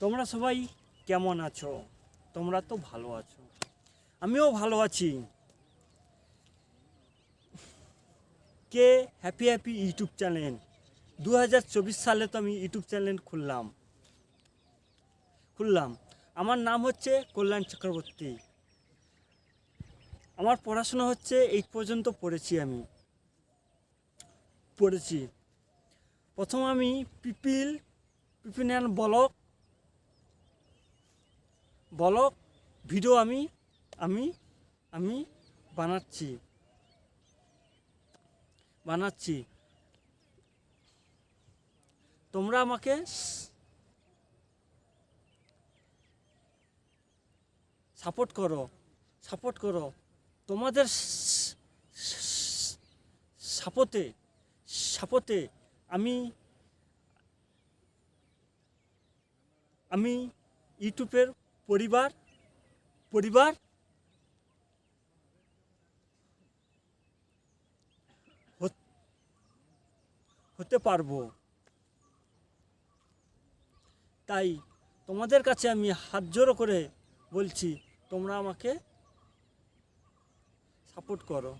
তোমরা সবাই কেমন আছো? তোমরা তো ভালো আছো, আমিও ভালো আছি। কে হ্যাপি হ্যাপি ইউটিউব চ্যানেল 2024 সালে তো আমি ইউটিউব চ্যানেল খুললাম। আমার নাম হচ্ছে কল্যাণ চক্রবর্তী। আমার পড়াশোনা হচ্ছে 8 পর্যন্ত পড়েছি। প্রথম আমি পিপিলিয়ান ব্লগ ভিডিও আমি আমি বানাচ্ছি। তোমরা আমাকে সাপোর্ট করো। তোমাদের সাপোর্টে আমি আমি ইউটিউবের পরিবার হতে পারবো। তাই তোমাদের কাছে আমি হাত জোড়ো করে বলছি, তোমরা আমাকে সাপোর্ট করো।